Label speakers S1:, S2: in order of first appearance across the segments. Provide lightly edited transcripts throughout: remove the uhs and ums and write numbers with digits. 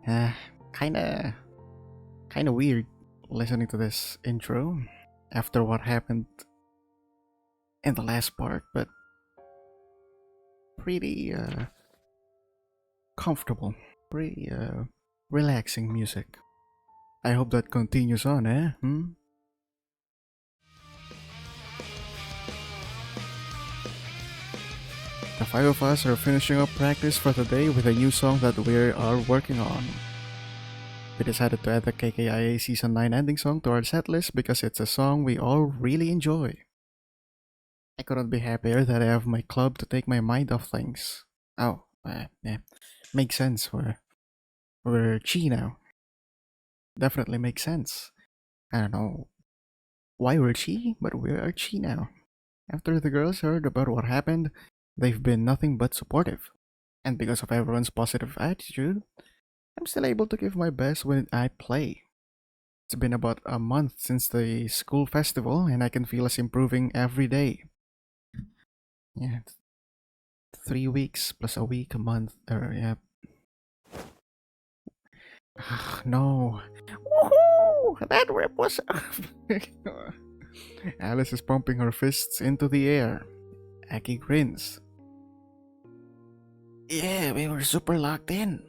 S1: Uh, kinda, kinda weird listening to this intro after what happened in the last part, but pretty comfortable, pretty relaxing music. I hope that continues on, eh? The five of us are finishing up practice for today with a new song that we are working on. We decided to add the KKIA Season 9 ending song to our setlist because it's a song we all really enjoy. I couldn't be happier that I have my club to take my mind off things. Oh, yeah. Makes sense. We're chi now. Definitely makes sense. I don't know why we're chi, but we are chi now. After the girls heard about what happened, they've been nothing but supportive. And because of everyone's positive attitude, I'm still able to give my best when I play. It's been about a month since the school festival, and I can feel us improving every day. Yeah, 3 weeks plus a week, a month, or yeah. No. Woohoo! That rip was. Alice is pumping her fists into the air. Aki grins. Yeah, we were super locked in.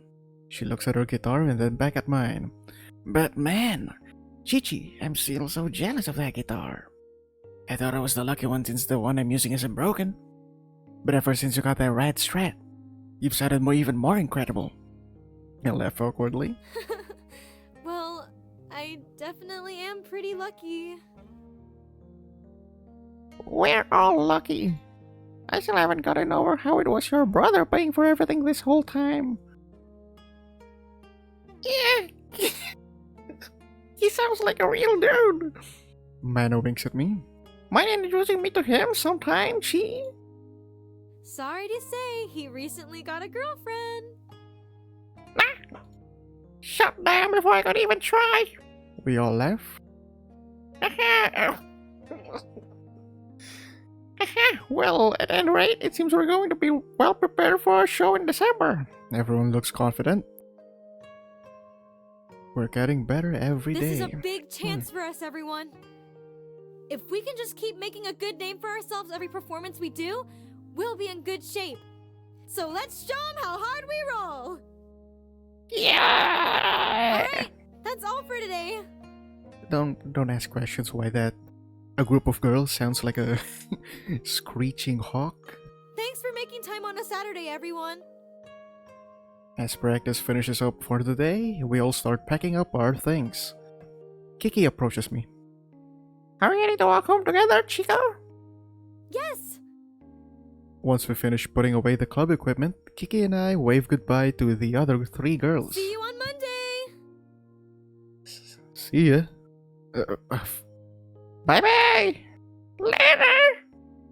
S1: She looks at her guitar and then back at mine. But man, Chichi, I'm still so jealous of that guitar. I thought I was the lucky one since the one I'm using isn't broken. But ever since you got that rad strat, you've sounded even more incredible. I laugh awkwardly.
S2: Well, I definitely am pretty lucky.
S1: We're all lucky. I still haven't gotten over how it was your brother paying for everything this whole time. Yeah, he sounds like a real dude. Mano winks at me. Mind introducing me to him sometime, Chi?
S2: Sorry to say, he recently got a girlfriend.
S1: Nah! Shut down before I could even try! We all laugh. Well, at any rate, it seems we're going to be well prepared for our show in December. Everyone looks confident. We're getting better every day.
S2: This is a big chance for us, everyone. If we can just keep making a good name for ourselves every performance we do, we'll be in good shape. So let's show them how hard we roll!
S1: Yeah!
S2: Alright, that's all for today.
S1: Don't ask questions why that a group of girls sounds like a screeching hawk.
S2: Thanks for making time on a Saturday, everyone.
S1: As practice finishes up for the day, we all start packing up our things. Kiki approaches me. Are we ready to walk home together, Chico?
S2: Yes!
S1: Once we finish putting away the club equipment, Kiki and I wave goodbye to the other three girls.
S2: See you on Monday!
S1: See ya. Bye-bye! Later!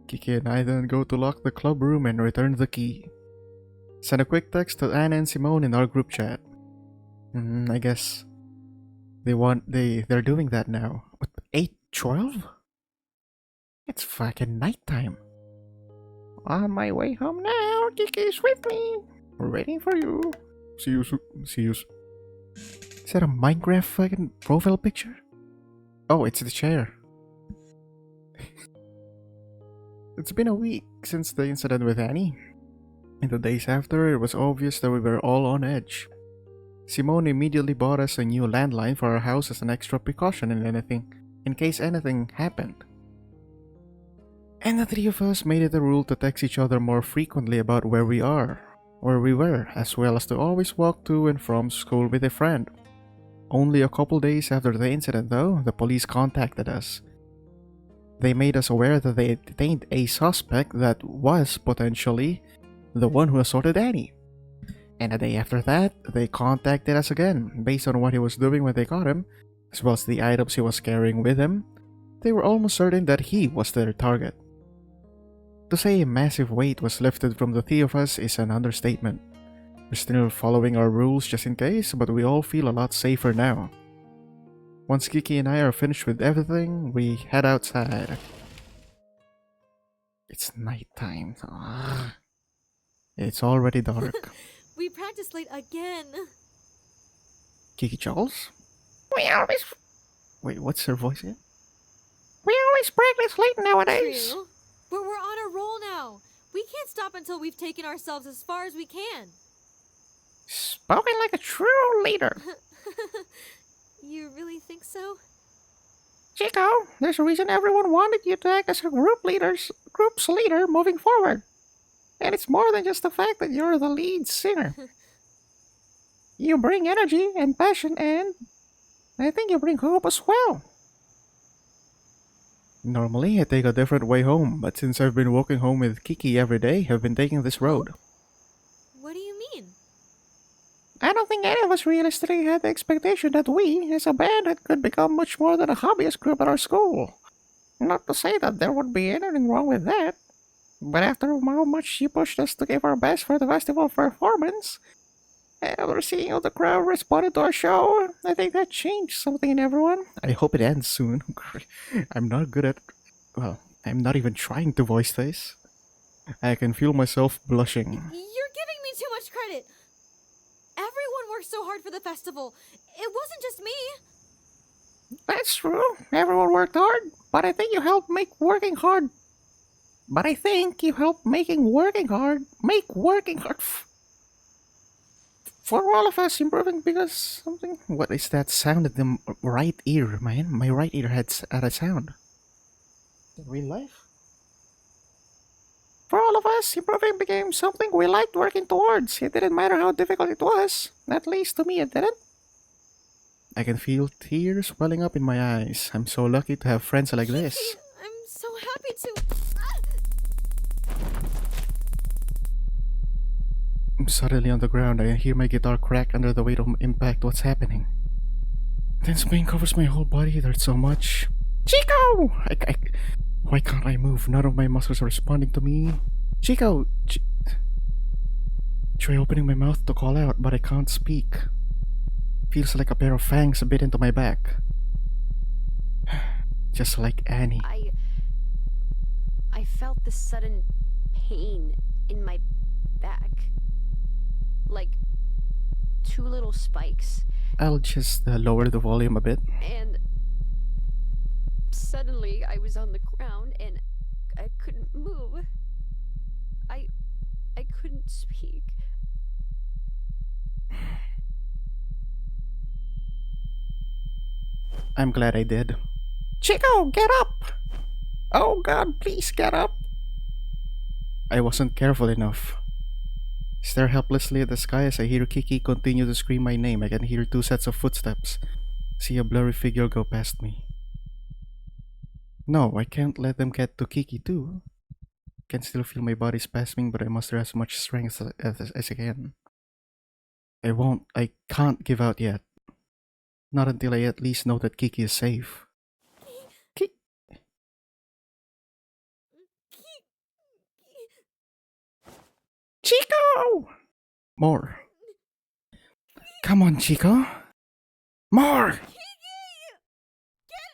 S1: Kiki and I then go to lock the club room and return the key. Send a quick text to Anna and Simone in our group chat. I guess they're doing that now. What, 8:12? It's fucking nighttime. On my way home now, Kiki's with me. We're waiting for you. See you soon. See you. Is that a Minecraft fucking profile picture? Oh, it's the chair. It's been a week since the incident with Annie. In the days after, it was obvious that we were all on edge. Simone immediately bought us a new landline for our house as an extra precaution in case anything happened. And the three of us made it a rule to text each other more frequently about where we were, as well as to always walk to and from school with a friend. Only a couple days after the incident, though, the police contacted us. They made us aware that they had detained a suspect that was potentially the one who assaulted Annie. And a day after that, they contacted us again, based on what he was doing when they caught him, as well as the items he was carrying with him. They were almost certain that he was their target. To say a massive weight was lifted from the three of us is an understatement. We're still following our rules just in case, but we all feel a lot safer now. Once Kiki and I are finished with everything, we head outside. It's nighttime. It's already dark.
S2: We practiced late again.
S1: Kiki Charles? We always. Wait, what's her voice again? We always practice late nowadays.
S2: True. But we're on a roll now. We can't stop until we've taken ourselves as far as we can.
S1: Spoken like a true leader.
S2: You really think so?
S1: Chico, there's a reason everyone wanted you to act as a group's leader moving forward. And it's more than just the fact that you're the lead singer. You bring energy and passion, and I think you bring hope as well. Normally, I take a different way home, but since I've been walking home with Kiki every day, I've been taking this road.
S2: What do you mean?
S1: I don't think any of us realistically had the expectation that we, as a band, could become much more than a hobbyist group at our school. Not to say that there would be anything wrong with that, but after how much you pushed us to give our best for the festival performance, and after seeing how the crowd responded to our show, I think that changed something in everyone. I hope it ends soon. I'm not good at. Well, I'm not even trying to voice this. I can feel myself blushing.
S2: You're giving me too much credit. Everyone worked so hard for the festival. It wasn't just me.
S1: That's true. Everyone worked hard, but I think you helped make working hard. But I think you helped make working hard for all of us improving because something. What is that sound in the right ear, man? My right ear had a sound. In real life? For all of us, improving became something we liked working towards. It didn't matter how difficult it was. At least to me, it didn't. I can feel tears welling up in my eyes. I'm so lucky to have friends like this.
S2: I'm so happy to.
S1: I'm suddenly on the ground. I hear my guitar crack under the weight of impact. What's happening? Dense pain covers my whole body. It hurts so much. Chico! Why can't I move? None of my muscles are responding to me. Chico! Try opening my mouth to call out, but I can't speak. Feels like a pair of fangs bit into my back. Just like Annie.
S3: I felt this sudden pain in my back. Like two little spikes.
S1: I'll just lower the volume a bit.
S3: And suddenly I was on the ground and I couldn't move. I couldn't speak.
S1: I'm glad I did. Chico, get up! Oh god, please get up! I wasn't careful enough. Stare helplessly at the sky as I hear Kiki continue to scream my name. I can hear two sets of footsteps. See a blurry figure go past me. No, I can't let them get to Kiki too. Can still feel my body spasming, but I muster as much strength as I can. I can't give out yet. Not until I at least know that Kiki is safe. Ki- Chico! More. Come on, Chico. More!
S2: Get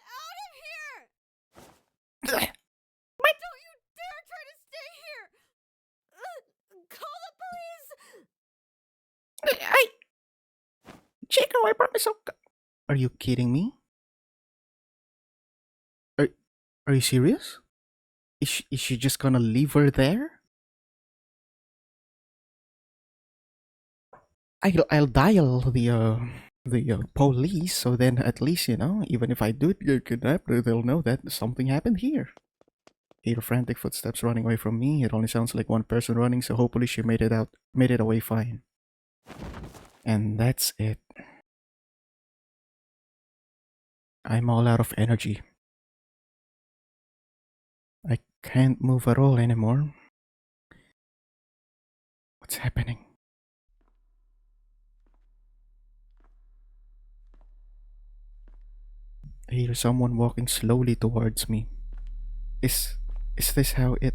S2: out of here!
S1: Ugh.
S2: Don't you dare try to stay here! Call the police!
S1: Chico, I promise I'll. Are you kidding me? Are, are you serious? Is she just gonna leave her there? I'll dial the police, so then at least, even if I do get kidnapped, they'll know that something happened here. Hear frantic footsteps running away from me. It only sounds like one person running, so hopefully she made it away fine. And that's it. I'm all out of energy. I can't move at all anymore. What's happening? I hear someone walking slowly towards me. Is is this how it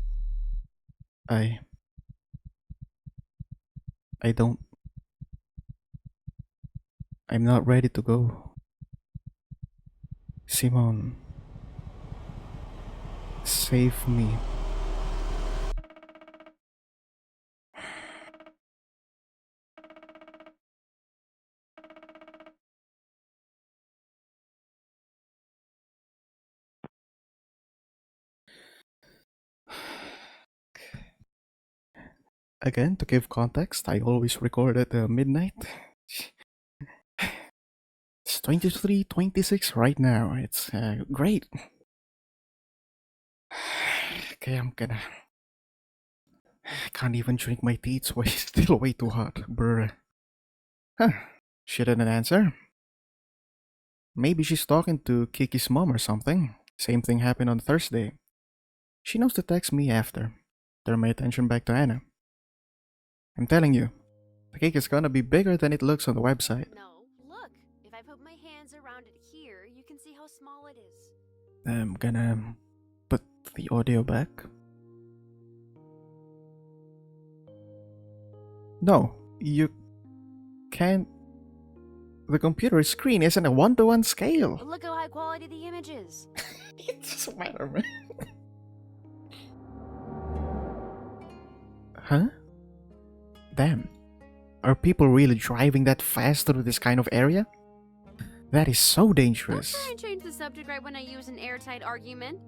S1: I I don't I'm not ready to go. Simone, save me. Again, to give context, I always record at midnight. It's 23:26 right now. It's great. Okay, I can't even drink my tea. It's still way too hot. Brr. Huh. She didn't answer. Maybe she's talking to Kiki's mom or something. Same thing happened on Thursday. She knows to text me after. Turn my attention back to Anna. I'm telling you, the cake is gonna be bigger than it looks on the website.
S3: No, look. If I put my hands around it here, you can see how small it is.
S1: I'm gonna put the audio back. No, you can't. The computer screen isn't a 1-to-1 scale.
S3: But look how high quality the image is.
S1: It doesn't matter, man. Huh? Damn. Are people really driving that fast through this kind of area? That is so
S3: Don't
S1: dangerous.
S3: try and change the subject right when I use an airtight argument.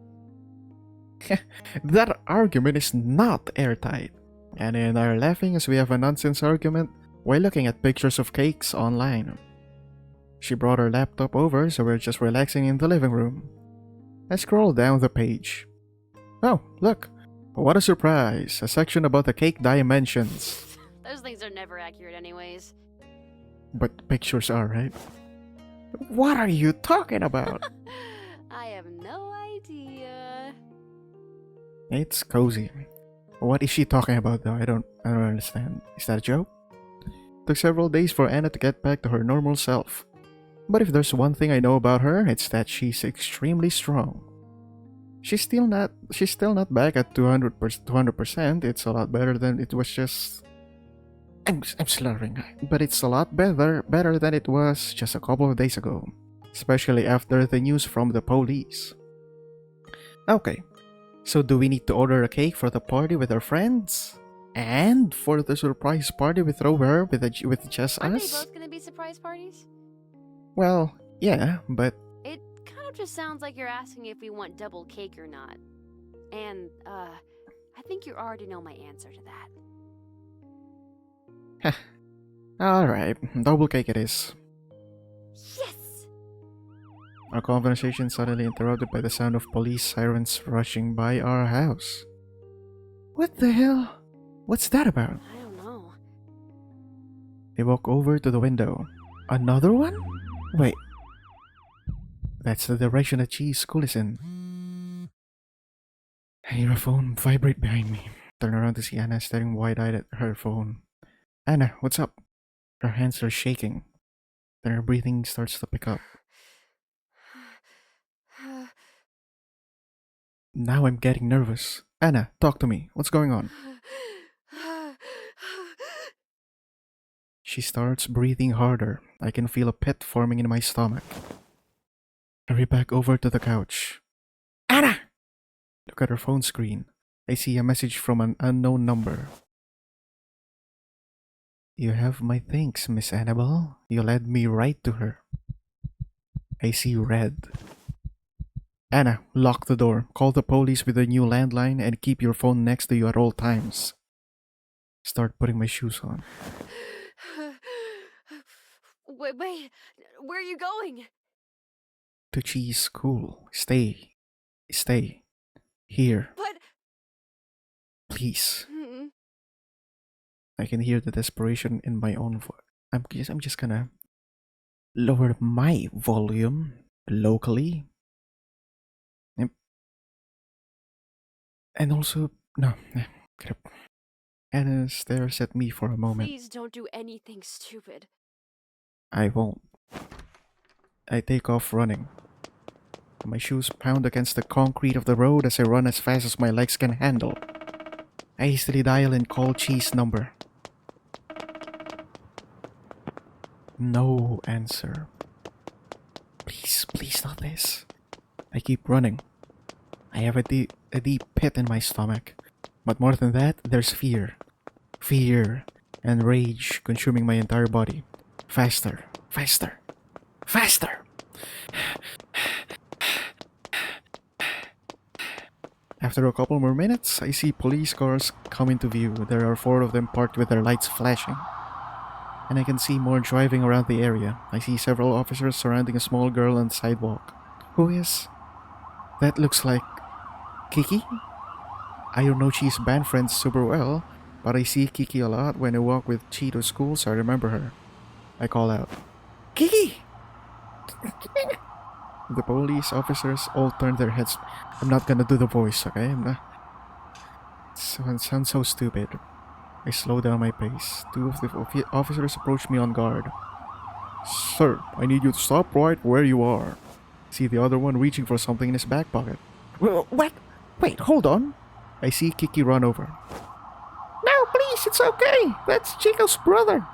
S1: That argument is not airtight. And in our laughing as we have a nonsense argument while looking at pictures of cakes online. She brought her laptop over, so we're just relaxing in the living room. I scroll down the page. Oh, look. What a surprise. A section about the cake dimensions.
S3: Those things are never accurate anyways.
S1: But pictures are, right? What are you talking about?
S3: I have no idea.
S1: It's cozy. What is she talking about though? I don't understand. Is that a joke? Took several days for Anna to get back to her normal self. But if there's one thing I know about her, it's that she's extremely strong. She's still not back at 200%. It's a lot better than it was just I'm slurring, but it's a lot better than it was just a couple of days ago, especially after the news from the police. Okay, so do we need to order a cake for the party with our friends? And for the surprise party we throw her with just
S3: Aren't they
S1: us?
S3: both gonna be surprise parties?
S1: Well, yeah, but
S3: It kind of just sounds like you're asking if we want double cake or not. And, I think you already know my answer to that.
S1: alright, double cake it is.
S3: Yes!
S1: Our conversation suddenly interrupted by the sound of police sirens rushing by our house. What the hell? What's that about?
S3: I don't know.
S1: They walk over to the window. Another one? Wait. That's the direction that Chi's school is in. I hear a phone vibrate behind me. Turn around to see Anna staring wide-eyed at her phone. Anna, what's up? Her hands are shaking. Then her breathing starts to pick up. Now I'm getting nervous. Anna, talk to me. What's going on? She starts breathing harder. I can feel a pit forming in my stomach. Hurry back over to the couch. Anna! Look at her phone screen. I see a message from an unknown number. You have my thanks, Miss Annabelle. You led me right to her. I see red. Anna, lock the door. Call the police with a new landline and keep your phone next to you at all times. Start putting my shoes on.
S3: Wait, where are you going?
S1: To Chi's school. Stay. Here.
S3: But...
S1: Please. I can hear the desperation in my own voice. I'm just gonna lower my volume locally. And also, no. Get up. Anna stares at me for a moment.
S3: Please don't do anything stupid.
S1: I won't. I take off running. My shoes pound against the concrete of the road as I run as fast as my legs can handle. I hastily dial and call Chi's number. No answer. Please not this. I keep running. I have a deep pit in my stomach. But more than that, there's fear. Fear and rage consuming my entire body. Faster. After a couple more minutes, I see police cars come into view. There are four of them parked with their lights flashing. And I can see more driving around the area. I see several officers surrounding a small girl on the sidewalk. Who is? That looks like Kiki? I don't know Chi's band friends super well, but I see Kiki a lot when I walk with Chi to school, so I remember her. I call out, Kiki! The police officers all turn their heads. I'm not gonna do the voice, okay? I'm not. It sounds so stupid. I slow down my pace. Two of the officers approach me on guard. Sir, I need you to stop right where you are. See the other one reaching for something in his back pocket. What? Wait, hold on. I see Kiki run over. No, please, it's okay. That's Chico's brother.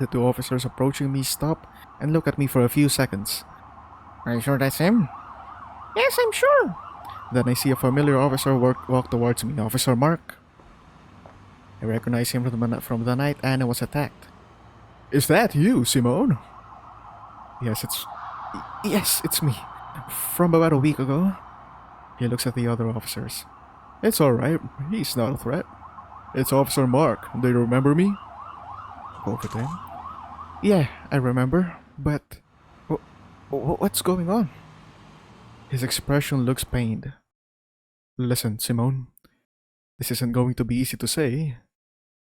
S1: The two officers approaching me stop and look at me for a few seconds. Are you sure that's him? Yes, I'm sure. Then I see a familiar officer walk towards me, Officer Mark. I recognize him from the night Anna was attacked. Is that you, Simone? Yes, it's me. From about a week ago. He looks at the other officers. It's alright, he's not a threat. It's Officer Mark. Do you remember me? Over them. Yeah, I remember, but what's going on? His expression looks pained. Listen, Simone. This isn't going to be easy to say.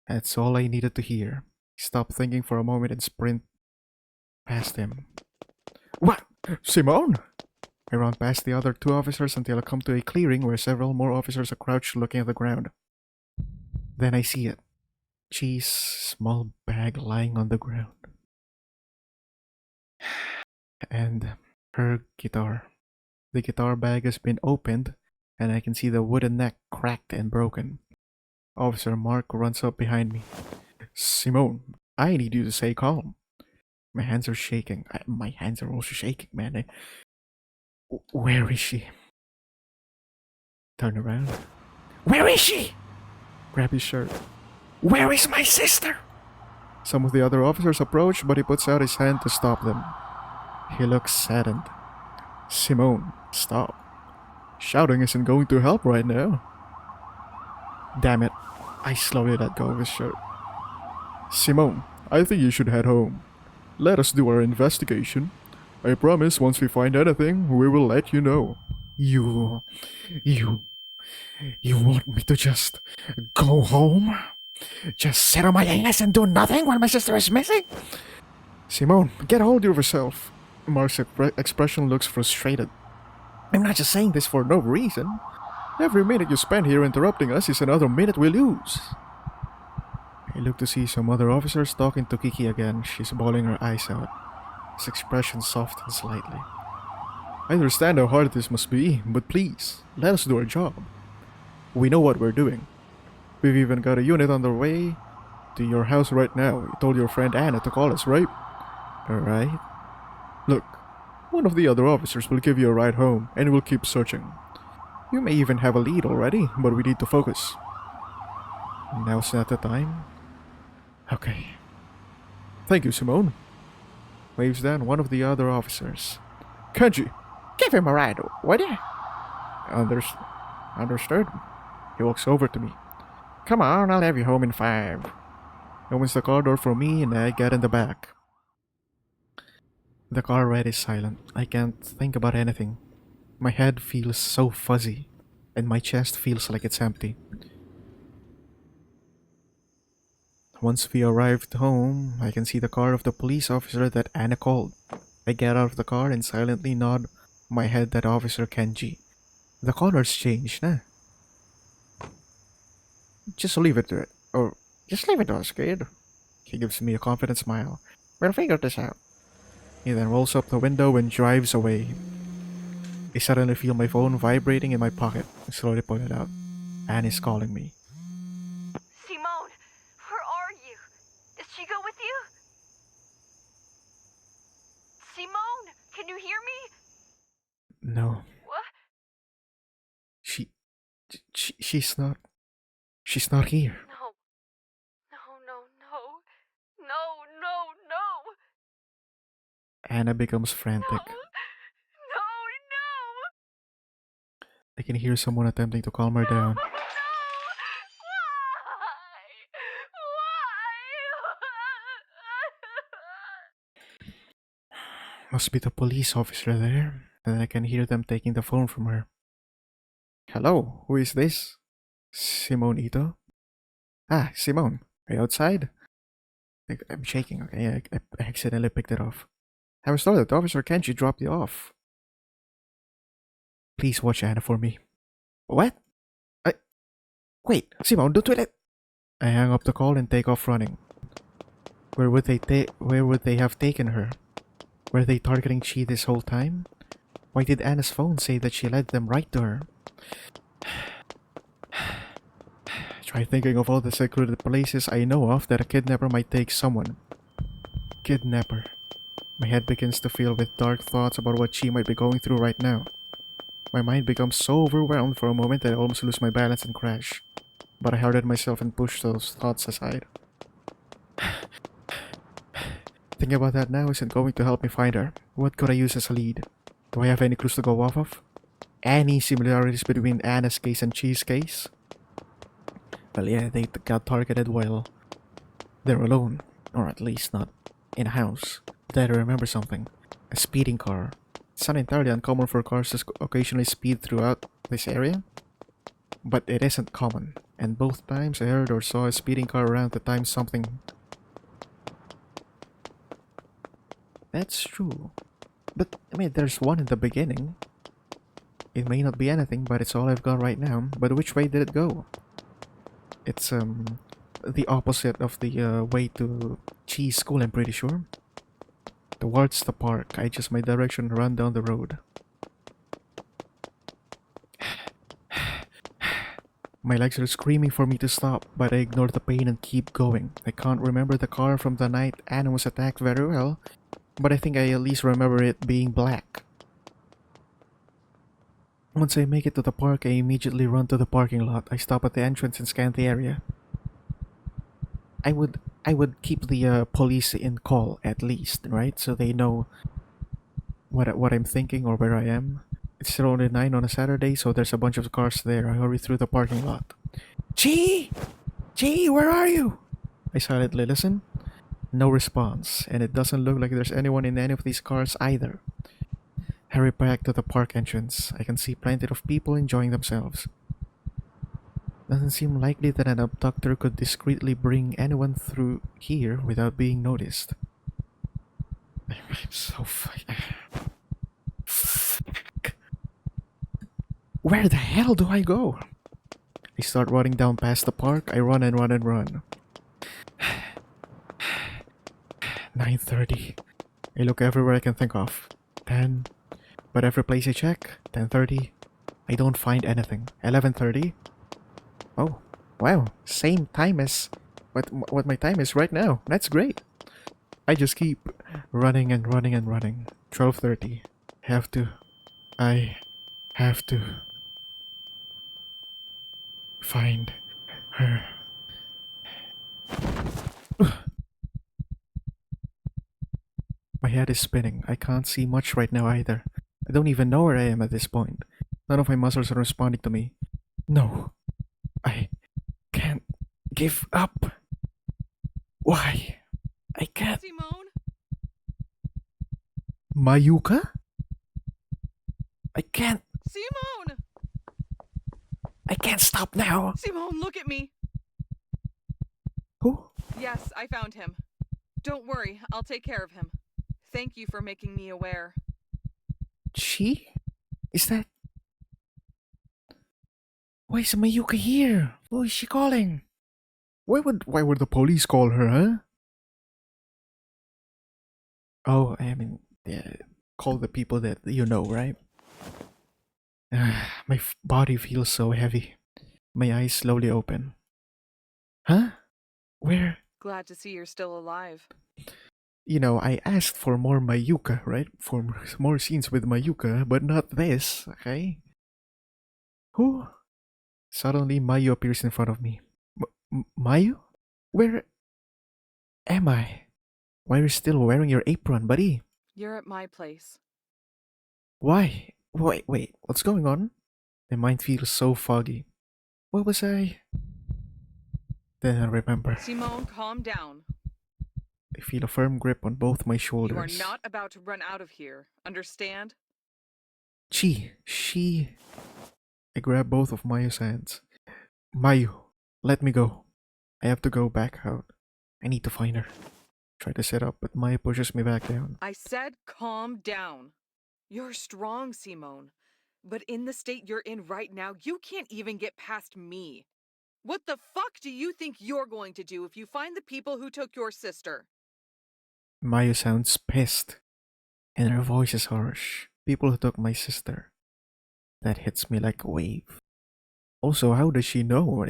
S1: That's all I needed to hear. Stop thinking for a moment and sprint past him. What? Simone? I run past the other two officers until I come to a clearing where several more officers are crouched looking at the ground. Then I see it. Chi's small bag lying on the ground. And her guitar. The guitar bag has been opened, and I can see the wooden neck cracked and broken. Officer Mark runs up behind me. Simone, I need you to stay calm. My hands are shaking. My hands are also shaking, man. Where is she? Turn around. Where is she? Grab his shirt. Where is my sister? Some of the other officers approach, but he puts out his hand to stop them. He looks saddened. Simone, stop. Shouting isn't going to help right now. Damn it. I slowly let go of his shirt. Simone, I think you should head home. Let us do our investigation. I promise once we find anything, we will let you know. You want me to just go home? Just sit on my ass and do nothing while my sister is missing? Simone, get a hold of yourself. Mark's expression looks frustrated. I'm not just saying this for no reason. Every minute you spend here interrupting us is another minute we lose. I look to see some other officers talking to Kiki again. She's bawling her eyes out. His expression softens slightly. I understand how hard this must be, but please, let us do our job. We know what we're doing. We've even got a unit on their way to your house right now. You told your friend Anna to call us, right? Alright. Look, one of the other officers will give you a ride home, and we'll keep searching. You may even have a lead already, but we need to focus. Now's not the time. Okay. Thank you, Simone. Waves down one of the other officers. Kenji, give him a ride, would you? Understood. He walks over to me. Come on, I'll have you home in 5. Opens the car door for me and I get in the back. The car ride is silent. I can't think about anything. My head feels so fuzzy, and my chest feels like it's empty. Once we arrived home, I can see the car of the police officer that Anna called. I get out of the car and silently nod my head at Officer Kenji. The colors changed, nah. Just leave it to it. Or, just leave it to us, kid. He gives me a confident smile. We'll figure this out. He then rolls up the window and drives away. I suddenly feel my phone vibrating in my pocket. I slowly pull it out. Annie's calling me.
S3: Simone, where are you? Is Chico with you? Simone, can you hear me?
S1: No.
S3: What?
S1: She's not. She's not here.
S3: No. No.
S1: Anna becomes frantic.
S3: No.
S1: I can hear someone attempting to calm her down. Must be the police officer there. And I can hear them taking the phone from her. Hello, who is this? Simone Ito? Ah, Simone, are you outside? I'm shaking, okay? I accidentally picked it off. I was told that Officer Kenji dropped you off. Please watch Anna for me. What? I. Wait, Simone, don't do that! I hang up the call and take off running. Where would they have taken her? Were they targeting Chi this whole time? Why did Anna's phone say that she led them right to her? Try thinking of all the secluded places I know of that a kidnapper might take someone. Kidnapper. My head begins to fill with dark thoughts about what she might be going through right now. My mind becomes so overwhelmed for a moment that I almost lose my balance and crash. But I hardened myself and pushed those thoughts aside. Thinking about that now isn't going to help me find her. What could I use as a lead? Do I have any clues to go off of? Any similarities between Anna's case and Chi's case? Well, yeah, they got targeted while they're alone. Or at least not in a house. Then I remember something. A speeding car. It's not entirely uncommon for cars to occasionally speed throughout this area. But it isn't common. And both times I heard or saw a speeding car around the time something. That's true. But, I mean, there's one in the beginning. It may not be anything, but it's all I've got right now. But which way did it go? It's, the opposite of the, way to Chi's school, I'm pretty sure. Towards the park. I adjust my direction and run down the road. My legs are screaming for me to stop, but I ignore the pain and keep going. I can't remember the car from the night Anna was attacked very well, but I think I at least remember it being black. Once I make it to the park, I immediately run to the parking lot. I stop at the entrance and scan the area. I would keep the police in call at least, right? So they know what I'm thinking or where I am. It's still only 9 on a Saturday, so there's a bunch of cars there. I hurry through the parking lot. Chi! Chi, where are you? I silently listen. No response, and it doesn't look like there's anyone in any of these cars either. Hurry back to the park entrance. I can see plenty of people enjoying themselves. Doesn't seem likely that an abductor could discreetly bring anyone through here without being noticed. I'm so fuck. Where the hell do I go? I start running down past the park. I run and run and run. 9:30. I look everywhere I can think of. 10. But every place I check, 10:30. I don't find anything. 11:30. Oh, wow. Same time as what my time is right now. That's great. I just keep running and running and running. 12:30. I have to find her. My head is spinning. I can't see much right now either. I don't even know where I am at this point. None of my muscles are responding to me. No, I can't give up. Why? I can't.
S4: Simone?
S1: Mayuka? I can't.
S4: Simone!
S1: I can't stop now.
S4: Simone, look at me.
S1: Who?
S4: Yes, I found him. Don't worry, I'll take care of him. Thank you for making me aware.
S1: She? Is that? Why is Mayuka here? Who is she calling? Why would the police call her, huh? Oh, I mean, yeah, call the people that you know, right? My body feels so heavy. My eyes slowly open. Huh? Where?
S4: Glad to see you're still alive.
S1: You know, I asked for more Mayuka, right? For more scenes with Mayuka, but not this, okay? Who? Suddenly, Mayu appears in front of me. Mayu? Where am I? Why are you still wearing your apron, buddy?
S4: You're at my place.
S1: Why? Wait, what's going on? My mind feels so foggy. What was I? Then I remember.
S4: Simone, calm down.
S1: I feel a firm grip on both my
S4: You are
S1: shoulders.
S4: not about to run out of here. Understand?
S1: She. I grab both of Mayu's hands. Mayu, let me go. I have to go back out. I need to find her. Try to sit up, but Mayu pushes me back down.
S4: I said calm down. You're strong, Simone. But in the state you're in right now, you can't even get past me. What the fuck do you think you're going to do if you find the people who took your sister?
S1: Mayu sounds pissed, and her voice is harsh. People who took my sister. That hits me like a wave. Also, how does she know?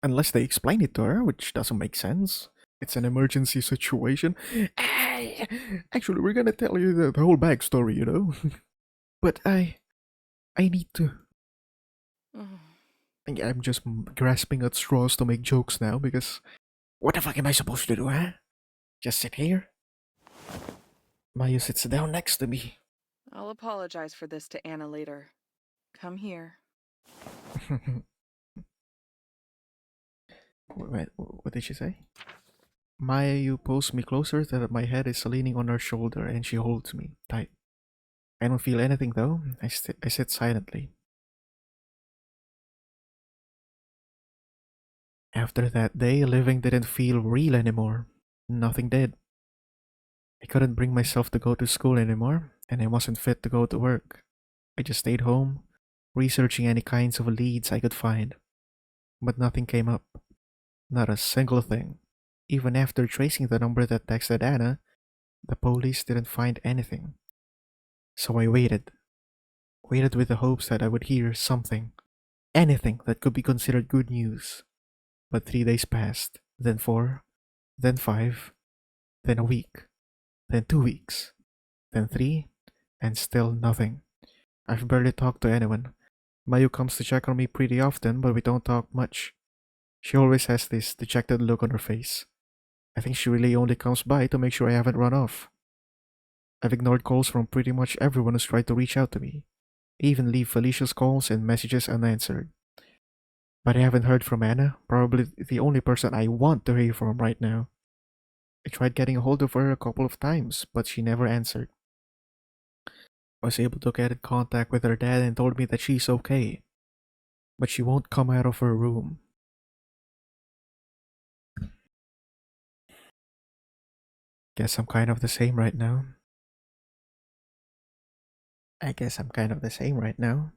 S1: Unless they explain it to her, which doesn't make sense. It's an emergency situation. Actually, we're gonna tell you the whole backstory, you know? But I need to. I'm just grasping at straws to make jokes now because. What the fuck am I supposed to do, huh? Just sit here? Mayu sits down next to me.
S4: I'll apologize for this to Anna later. Come here.
S1: Wait, what did she say? Mayu pulls me closer so that my head is leaning on her shoulder and she holds me tight. I don't feel anything though. I sit silently. After that day, living didn't feel real anymore. Nothing did. I couldn't bring myself to go to school anymore, and I wasn't fit to go to work. I just stayed home, researching any kinds of leads I could find. But nothing came up. Not a single thing. Even after tracing the number that texted Anna, the police didn't find anything. So I waited. Waited with the hopes that I would hear something. Anything that could be considered good news. But 3 days passed, then 4, then 5, then a week, then 2 weeks, then 3, and still nothing. I've barely talked to anyone. Mayu comes to check on me pretty often, but we don't talk much. She always has this dejected look on her face. I think she really only comes by to make sure I haven't run off. I've ignored calls from pretty much everyone who's tried to reach out to me. I even leave Felicia's calls and messages unanswered. But I haven't heard from Anna, probably the only person I want to hear from right now. I tried getting a hold of her a couple of times, but she never answered. I was able to get in contact with her dad and told me that she's okay, but she won't come out of her room. Guess I'm kind of the same right now. I guess I'm kind of the same right now.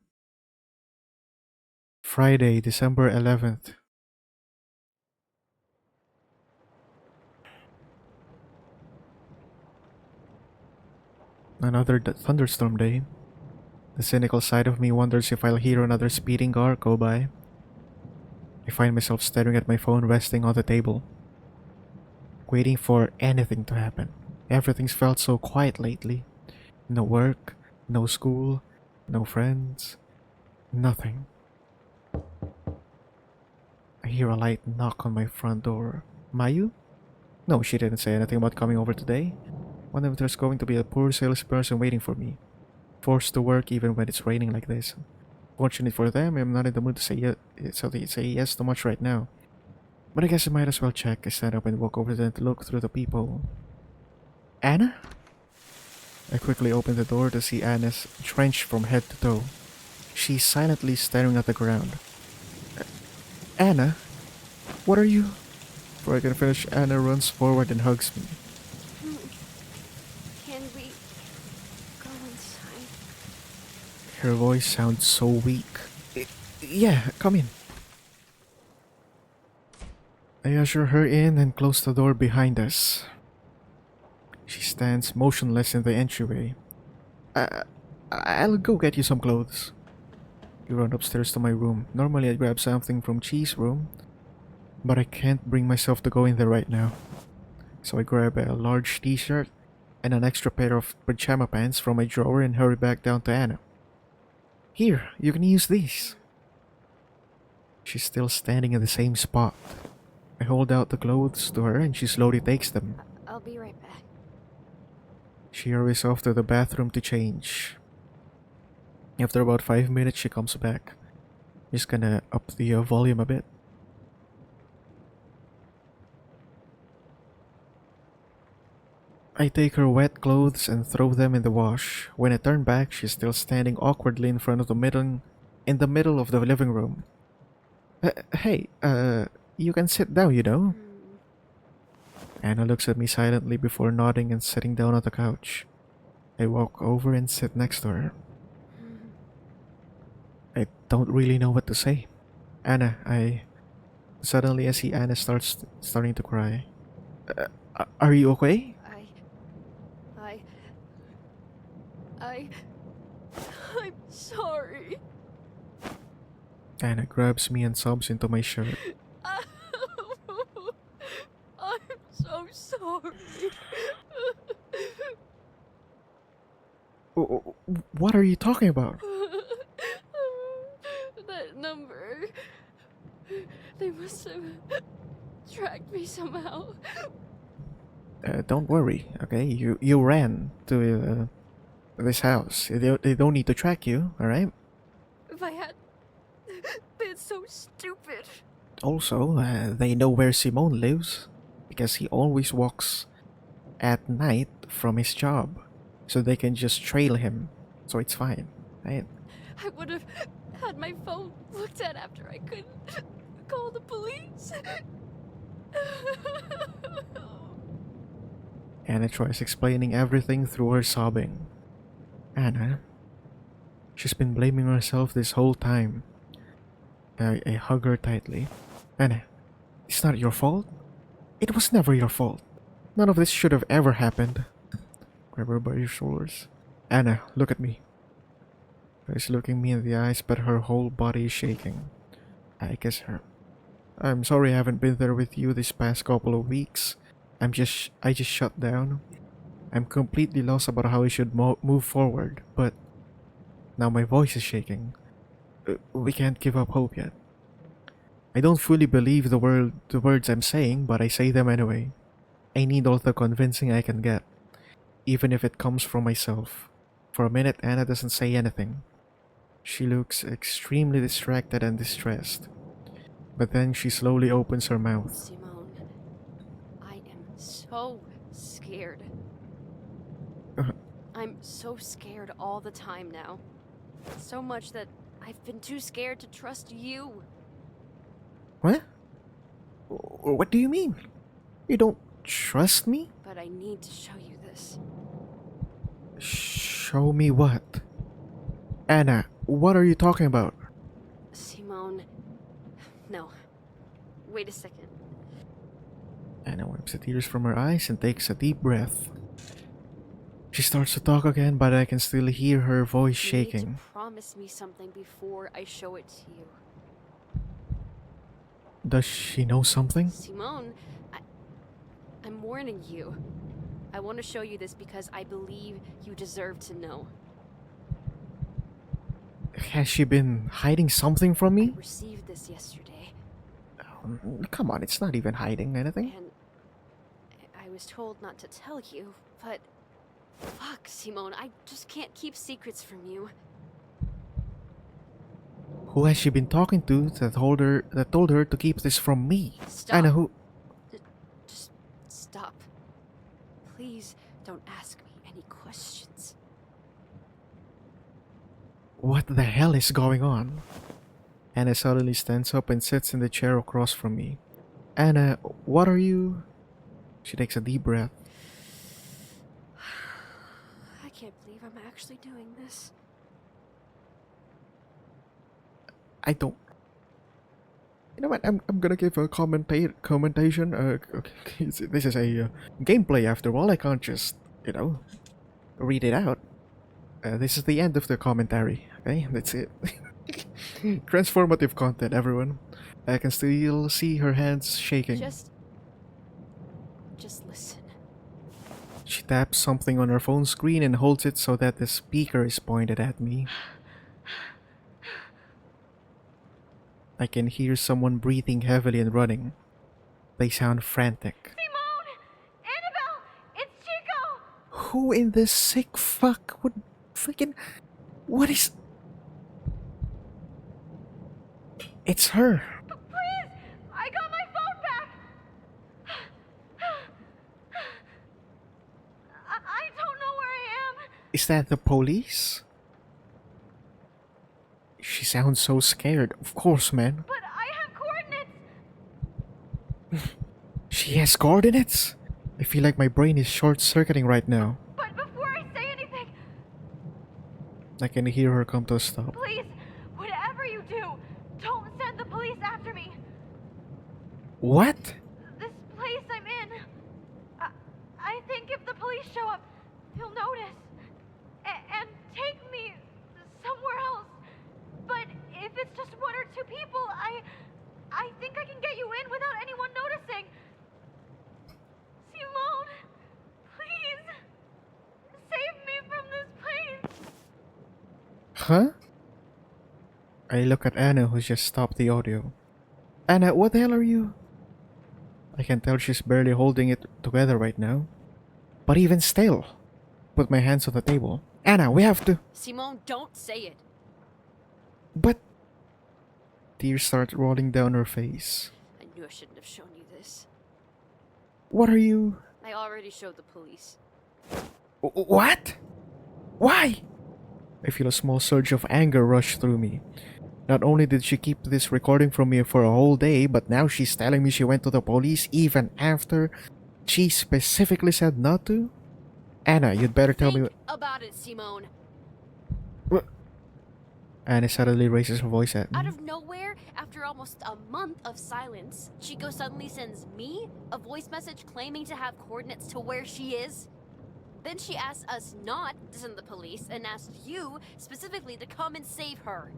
S1: Friday, December 11th. Another thunderstorm day. The cynical side of me wonders if I'll hear another speeding car go by. I find myself staring at my phone resting on the table, waiting for anything to happen. Everything's felt so quiet lately. No work, no school, no friends, nothing. I hear a light knock on my front door. Mayu? No, she didn't say anything about coming over today. Wonder if there's going to be a poor salesperson waiting for me, forced to work even when it's raining like this. Fortunately for them, I'm not in the mood to say yes, so they say yes too much right now. But I guess I might as well check. I stand up and walk over there to look through the people. Anna? I quickly open the door to see Anna's drenched from head to toe. She's silently staring at the ground. Anna? What are you? Before I can finish, Anna runs forward and hugs me.
S3: Can we go inside?
S1: Her voice sounds so weak. Yeah, come in. I usher her in and close the door behind us. She stands motionless in the entryway. I'll go get you some clothes. We run upstairs to my room. Normally I'd grab something from Chi's room, but I can't bring myself to go in there right now. So I grab a large t-shirt and an extra pair of pajama pants from my drawer and hurry back down to Anna. Here, you can use these. She's still standing in the same spot. I hold out the clothes to her and she slowly takes them.
S3: I'll be right back.
S1: She hurries off to the bathroom to change. After about 5 minutes, she comes back. Just gonna up the volume a bit. I take her wet clothes and throw them in the wash. When I turn back, she's still standing awkwardly in the middle of the living room. Hey, you can sit down, you know? Anna looks at me silently before nodding and sitting down on the couch. I walk over and sit next to her. I don't really know what to say. Anna, I suddenly I see Anna starting to cry. Are you okay?
S3: I, I, I'm sorry.
S1: Anna grabs me and sobs into my shirt.
S3: I'm so sorry.
S1: What are you talking about?
S3: That number. They must have tracked me somehow.
S1: Don't worry, okay? You ran to this house. They don't need to track you, alright?
S3: If I had been so stupid.
S1: Also, they know where Simone lives because he always walks at night from his job, so they can just trail him. So it's fine, right?
S3: I would have had my phone looked at after I couldn't call the police.
S1: Anna tries explaining everything through her sobbing. Anna, she's been blaming herself this whole time. I hug her tightly. Anna, it's not your fault. It was never your fault. None of this should have ever happened. Grab her by your shoulders. Anna, look at me. She's looking me in the eyes, but her whole body is shaking. I kiss her. I'm sorry I haven't been there with you this past couple of weeks. I just shut down. I'm completely lost about how I should move forward, but now my voice is shaking. We can't give up hope yet. I don't fully believe the words I'm saying, but I say them anyway. I need all the convincing I can get, even if it comes from myself. For a minute, Anna doesn't say anything. She looks extremely distracted and distressed. But then she slowly opens her mouth.
S3: Simone, I am so scared.
S1: Uh.
S3: I'm so scared all the time now. So much that I've been too scared to trust you.
S1: What? What do you mean? You don't trust me?
S3: But I need to show you this.
S1: Show me what? Anna, what are you talking about?
S3: Simone. No. Wait a second.
S1: Anna wipes the tears from her eyes and takes a deep breath. She starts to talk again, but I can still hear her voice
S3: You need
S1: shaking.
S3: to promise me something before I show it to you.
S1: Does she know something?
S3: Simone, I'm warning you. I want to show you this because I believe you deserve to know.
S1: Has she been hiding something from
S3: I
S1: me?
S3: received this yesterday,
S1: Come on, it's not even hiding anything.
S3: and I was told not to tell you, but fuck, Simone, I just can't keep secrets from you.
S1: Who has she been talking to that told her to keep this from me?
S3: Stop.
S1: Anna, who?
S3: Just stop. Please don't ask me any questions.
S1: What the hell is going on? Anna suddenly stands up and sits in the chair across from me. Anna, what are you? She takes a deep breath.
S3: I can't believe I'm actually doing this.
S1: I don't. You know what? I'm gonna give a commentation. Okay, this is a gameplay after all. I can't just read it out. This is the end of the commentary. Okay, that's it. Transformative content, everyone. I can still see her hands shaking.
S3: Just listen.
S1: She taps something on her phone screen and holds it so that the speaker is pointed at me. I can hear someone breathing heavily and running. They sound frantic.
S2: Simone! Annabelle! It's Chico!
S1: Who in this sick fuck would freaking. What is. It's her.
S2: Please! I got my phone back! I don't know where I am.
S1: Is that the police? She sounds so scared. Of course, man.
S2: But I have coordinates.
S1: She has coordinates? I feel like my brain is short-circuiting right now.
S2: But before I say anything,
S1: I can hear her come to a stop.
S2: please, whatever you do, don't send the police after me.
S1: What?
S2: This place I'm in, I think if the police show up, they'll notice and take me somewhere else. But if it's just one or two people, I think I can get you in without anyone noticing. Simone, please, save me from this place.
S1: Huh? I look at Anna, who just stopped the audio. Anna, what the hell are you? I can tell she's barely holding it together right now. But even still, put my hands on the table. Anna, we have to.
S3: Simone, don't say it.
S1: But. Tears start rolling down her face.
S3: I knew I shouldn't have shown you this.
S1: What are you.
S3: I already showed the police.
S1: What? Why? I feel a small surge of anger rush through me. Not only did she keep this recording from me for a whole day, but now she's telling me she went to the police even after she specifically said not to? Anna, you'd better tell me.
S3: Think about it, Simone.
S1: Anna suddenly raises her voice at
S3: Out
S1: me.
S3: of nowhere, after almost a month of silence, Chico suddenly sends me a voice message claiming to have coordinates to where she is. Then she asks us not to send the police and asks you specifically to come and save her.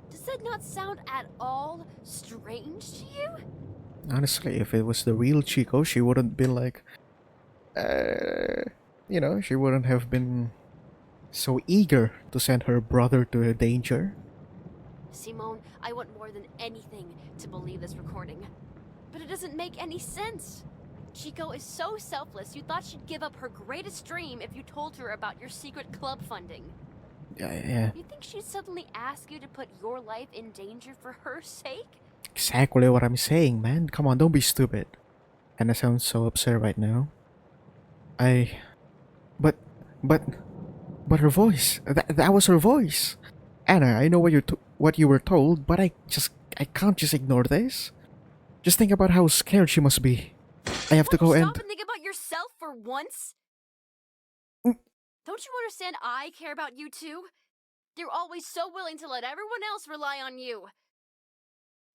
S3: Does that not sound at all strange to you?
S1: Honestly, if it was the real Chico, she wouldn't be like. She wouldn't have been so eager to send her brother to danger.
S3: Simone, I want more than anything to believe this recording. But it doesn't make any sense. Chico is so selfless, you thought she'd give up her greatest dream if you told her about your secret club funding.
S1: Yeah,
S3: You think she'd suddenly ask you to put your life in danger for her sake?
S1: exactly what I'm saying, man. Come on, don't be stupid. Anna sounds so upset right now. But, but her voice. That was her voice. Anna, I know what you were told, but I can't just ignore this. Just think about how scared she must be. I have to go
S3: Won't you
S1: and.
S3: stop and think about yourself for once?
S1: Mm.
S3: Don't you understand I care about you too? You're always so willing to let everyone else rely on you.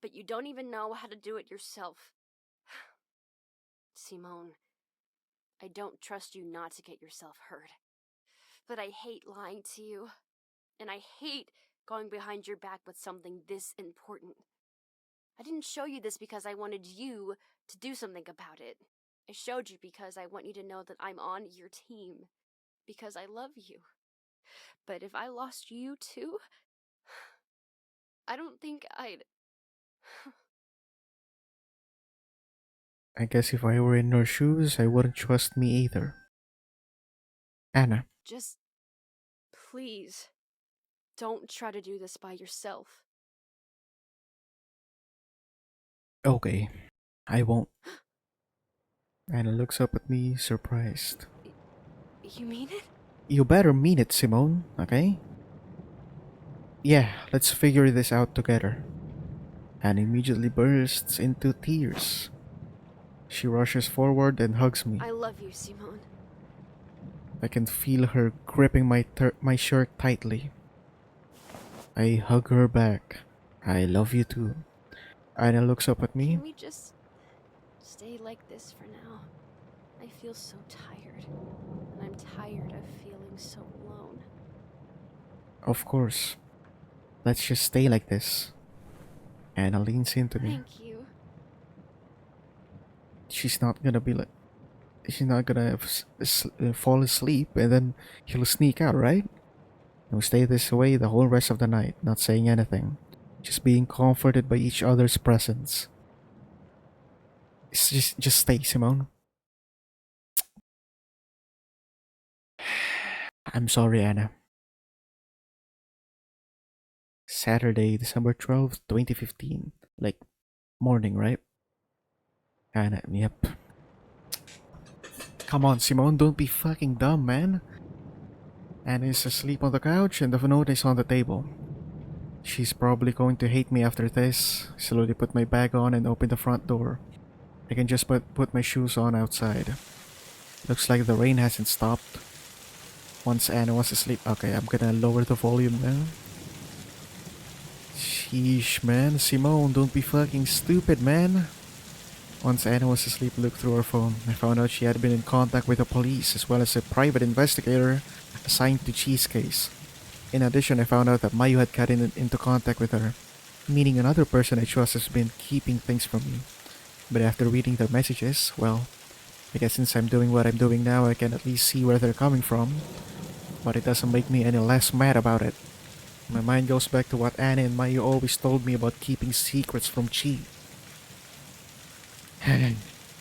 S3: But you don't even know how to do it yourself. Simone, I don't trust you not to get yourself hurt. But I hate lying to you. And I hate going behind your back with something this important. I didn't show you this because I wanted you to do something about it. I showed you because I want you to know that I'm on your team. Because I love you. But if I lost you too, I don't think I'd...
S1: I guess if I were in her shoes, I wouldn't trust me either. Anna.
S3: Just... please, don't try to do this by yourself.
S1: Okay, I won't. Anna looks up at me, surprised.
S3: You mean it?
S1: You better mean it, Simone, okay? Yeah, let's figure this out together. Anna immediately bursts into tears. She rushes forward and hugs me.
S3: I love you, Simone.
S1: I can feel her gripping my shirt tightly. I hug her back. I love you too. Anna looks up at me.
S3: Can we just stay like this for now? I feel so tired. And I'm tired of feeling so alone.
S1: Of course. Let's just stay like this. Anna leans into me.
S3: Thank you.
S1: She's not gonna be like. She's not gonna fall asleep and then he'll sneak out, right? We'll stay this way the whole rest of the night, not saying anything. Just being comforted by each other's presence. Just stay, Simone. I'm sorry, Anna. Saturday, December 12th, 2015. Like, morning, right? Anna, yep. Come on, Simone, don't be fucking dumb, man. Anna is asleep on the couch and the note is on the table. She's probably going to hate me after this. Slowly put my bag on and open the front door. I can just put my shoes on outside. Looks like the rain hasn't stopped. Once Anna was asleep. Okay, I'm gonna lower the volume now. Sheesh, man. Simone, don't be fucking stupid, man. Once Anna was asleep, I looked through her phone. I found out she had been in contact with the police as well as a private investigator assigned to Cheese case. In addition, I found out that Mayu had gotten into contact with her, meaning another person I trust has been keeping things from me. But after reading their messages, well, I guess since I'm doing what I'm doing now, I can at least see where they're coming from. But it doesn't make me any less mad about it. My mind goes back to what Anna and Mayu always told me about keeping secrets from Chi.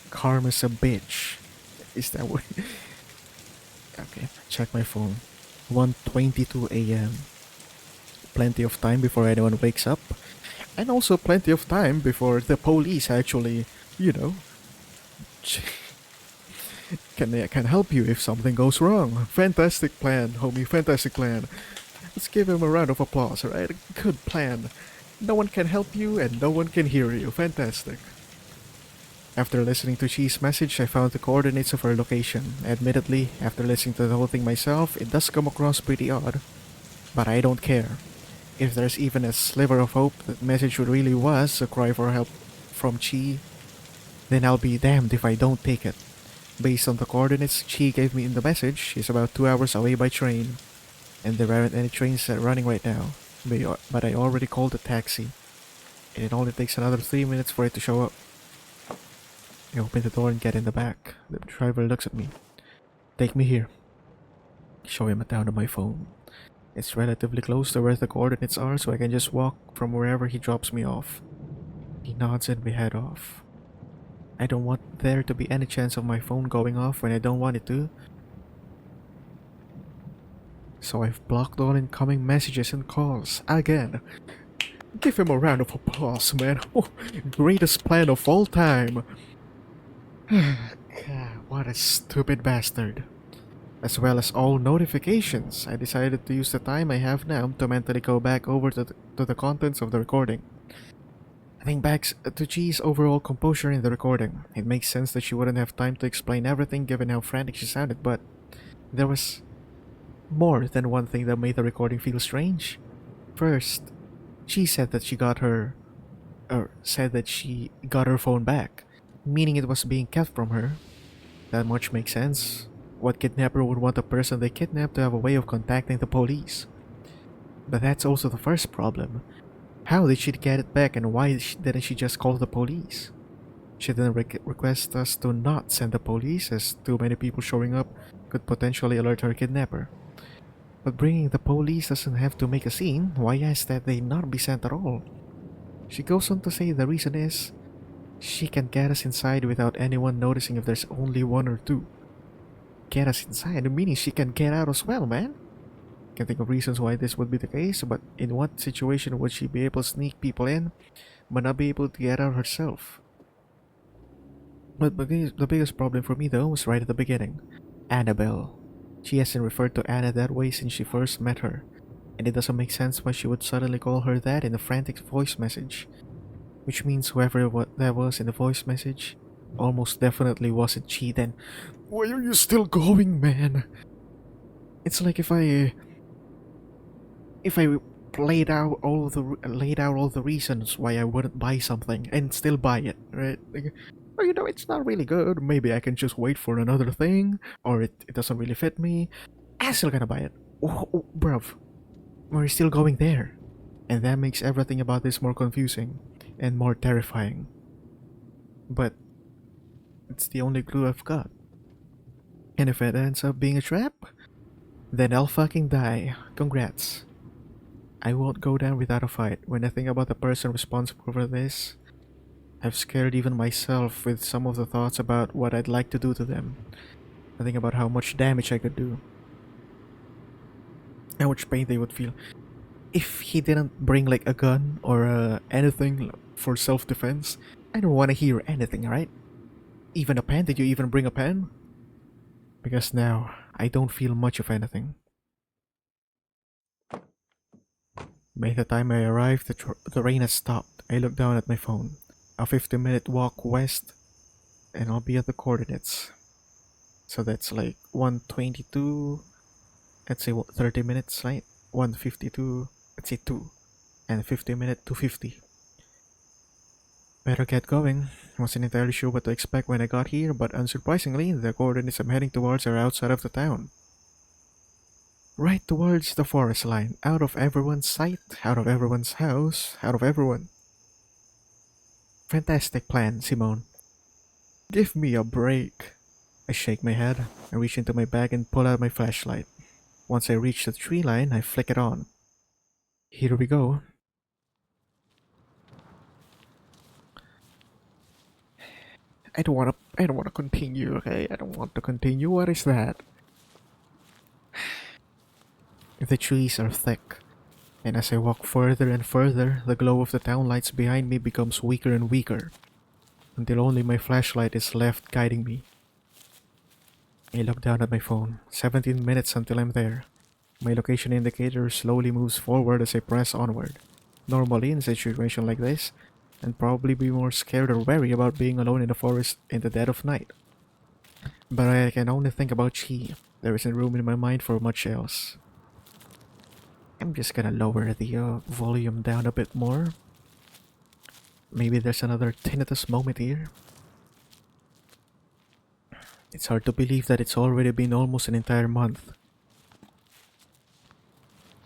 S1: Karma's a bitch. Is that what? Okay, check my phone. 1:22 a.m. Plenty of time before anyone wakes up, and also plenty of time before the police actually, you know, can help you if something goes wrong. Fantastic plan, homie. Fantastic plan. Let's give him a round of applause, alright? Good plan. No one can help you and no one can hear you. Fantastic. After listening to Chi's message, I found the coordinates of her location. Admittedly, after listening to the whole thing myself, it does come across pretty odd. But I don't care. If there's even a sliver of hope that message really was a cry for help from Chi, then I'll be damned if I don't take it. Based on the coordinates Chi gave me in the message, she's about 2 hours away by train. And there aren't any trains running right now. But I already called a taxi. And it only takes another 3 minutes for it to show up. I open the door and get in the back. The driver looks at me. Take me here. Show him a town on my phone. It's relatively close to where the coordinates are, so I can just walk from wherever he drops me off. He nods and we head off. I don't want there to be any chance of my phone going off when I don't want it to. So I've blocked all incoming messages and calls. Again. Give him a round of applause, man. Oh, greatest plan of all time. God, what a stupid bastard. As well as all notifications, I decided to use the time I have now to mentally go back over to the contents of the recording. I think back to Chi's overall composure in the recording. It makes sense that she wouldn't have time to explain everything given how frantic she sounded, but there was more than one thing that made the recording feel strange. First, she said that she got her phone back, meaning it was being kept from her. That much makes sense. What kidnapper would want a person they kidnapped to have a way of contacting the police? But that's also the first problem. How did she get it back and why didn't she just call the police? She didn't request us to not send the police as too many people showing up could potentially alert her kidnapper. But bringing the police doesn't have to make a scene. Why ask that they not be sent at all? She goes on to say the reason is she can get us inside without anyone noticing if there's only one or two. Get us inside, meaning she can get out as well, man. Can think of reasons why this would be the case, but in what situation would she be able to sneak people in, but not be able to get out herself? But the biggest problem for me though was right at the beginning. Annabelle. She hasn't referred to Anna that way since she first met her, and it doesn't make sense why she would suddenly call her that in a frantic voice message. Which means whoever that was in the voice message almost definitely wasn't she. Then why are you still going, man? It's like if I laid out all the reasons why I wouldn't buy something and still buy it, right? Like, oh, it's not really good. Maybe I can just wait for another thing, or it doesn't really fit me. I'm still gonna buy it. Oh, bruv, we're still going there, and that makes everything about this more confusing and more terrifying. But it's the only clue I've got. And if it ends up being a trap, then I'll fucking die. Congrats. I won't go down without a fight. When I think about the person responsible for this, I've scared even myself with some of the thoughts about what I'd like to do to them. I think about how much damage I could do. how much pain they would feel. If he didn't bring like a gun or anything for self-defense, I don't want to hear anything, right? Even a pen? Did you even bring a pen? Because now I don't feel much of anything. By the time I arrived, the rain had stopped. I looked down at my phone. A 50-minute walk west, and I'll be at the coordinates. So that's like 122, let's say 30 minutes, right? 152, let's say 2, and 50 minute 250. Better get going. I wasn't entirely sure what to expect when I got here, but unsurprisingly, the coordinates I'm heading towards are outside of the town. Right towards the forest line, out of everyone's sight, out of everyone's house, out of everyone. Fantastic plan, Simone. Give me a break. I shake my head. I reach into my bag and pull out my flashlight. Once I reach the tree line, I flick it on. Here we go. I don't wanna continue, okay? I don't want to continue. What is that? The trees are thick, and as I walk further and further, the glow of the town lights behind me becomes weaker and weaker, until only my flashlight is left guiding me. I look down at my phone. 17 minutes until I'm there. My location indicator slowly moves forward as I press onward. Normally, in a situation like this, I'd probably be more scared or wary about being alone in the forest in the dead of night. But I can only think about Chi. There isn't room in my mind for much else. I'm just gonna lower the volume down a bit more. Maybe there's another tinnitus moment here. It's hard to believe that it's already been almost an entire month.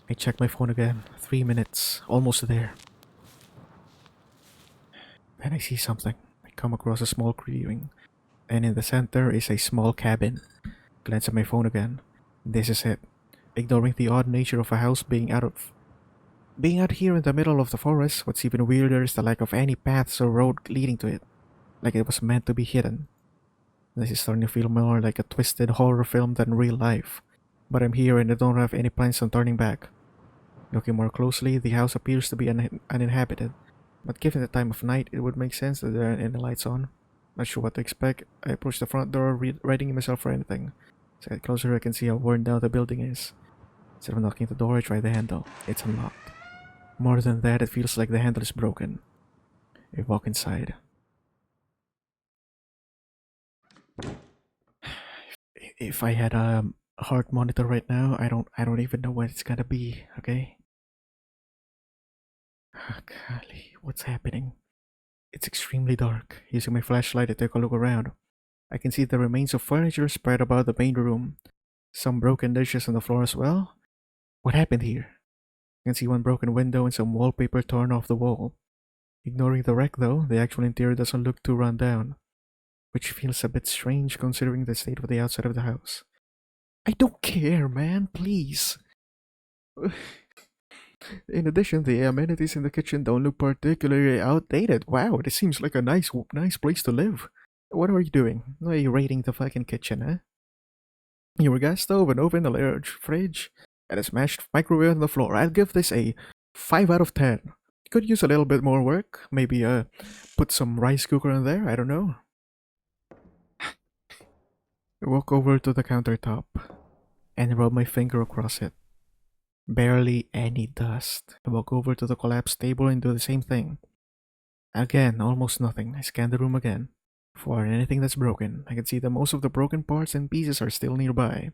S1: I check my phone again. 3 minutes. Almost there. Then I see something. I come across a small clearing, and in the center is a small cabin. Glance at my phone again. This is it. Ignoring the odd nature of a house being out here in the middle of the forest, what's even weirder is the lack of any paths or road leading to it, like it was meant to be hidden. This is starting to feel more like a twisted horror film than real life. But I'm here and I don't have any plans on turning back. Looking more closely, the house appears to be uninhabited. But given the time of night, it would make sense that there aren't any lights on. Not sure what to expect. I approach the front door, readying myself for anything. As I get closer, I can see how worn down the building is. Instead of knocking the door, I try the handle. It's unlocked. More than that, it feels like the handle is broken. I walk inside. If I had a heart monitor right now, I don't even know what it's gonna be, okay? Golly, what's happening? It's extremely dark. Using my flashlight, I take a look around. I can see the remains of furniture spread about the main room. Some broken dishes on the floor as well. What happened here? I can see one broken window and some wallpaper torn off the wall. Ignoring the wreck though, the actual interior doesn't look too run down, which feels a bit strange considering the state of the outside of the house. I don't care, man, please. In addition, the amenities in the kitchen don't look particularly outdated. Wow, this seems like a nice place to live. What are you doing? Are you raiding the fucking kitchen, huh? Your gas stove, an oven, a large fridge, and a smashed microwave on the floor. I'd give this a 5 out of 10. Could use a little bit more work. Maybe put some rice cooker in there. I don't know. I walk over to the countertop and rub my finger across it. Barely any dust. I walk over to the collapsed table and do the same thing. Again, almost nothing. I scan the room again. For anything that's broken, I can see that most of the broken parts and pieces are still nearby.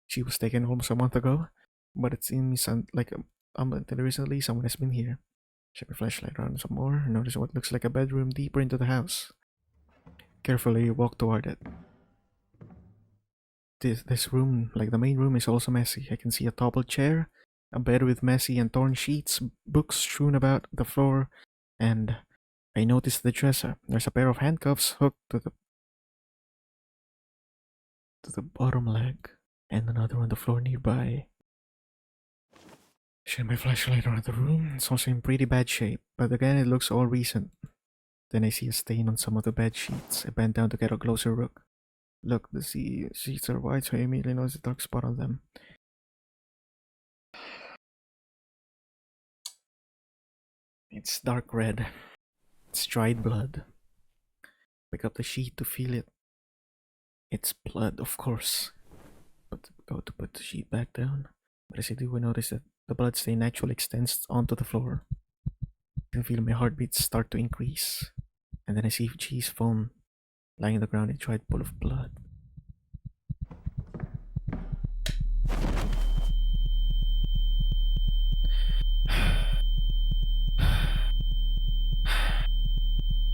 S1: She was taken almost a month ago, but it seems like until recently someone has been here. Check my flashlight around some more. Notice what looks like a bedroom deeper into the house. Carefully walk toward it. This room, like the main room, is also messy. I can see a toppled chair, a bed with messy and torn sheets, books strewn about the floor, and I notice the dresser. There's a pair of handcuffs hooked to the bottom leg, and another on the floor nearby. Shine my flashlight around the room. It's also in pretty bad shape, but again it looks all recent. Then I see a stain on some of the bed sheets. I bend down to get a closer look. Look, the sheets are white, so I immediately notice a dark spot on them. It's dark red. It's dried blood. Pick up the sheet to feel it. It's blood, of course. But go to put the sheet back down. But as I do, I notice that the blood stain actually extends onto the floor. I can feel my heartbeat start to increase. And then I see Chi's phone lying on the ground in a dried pool of blood.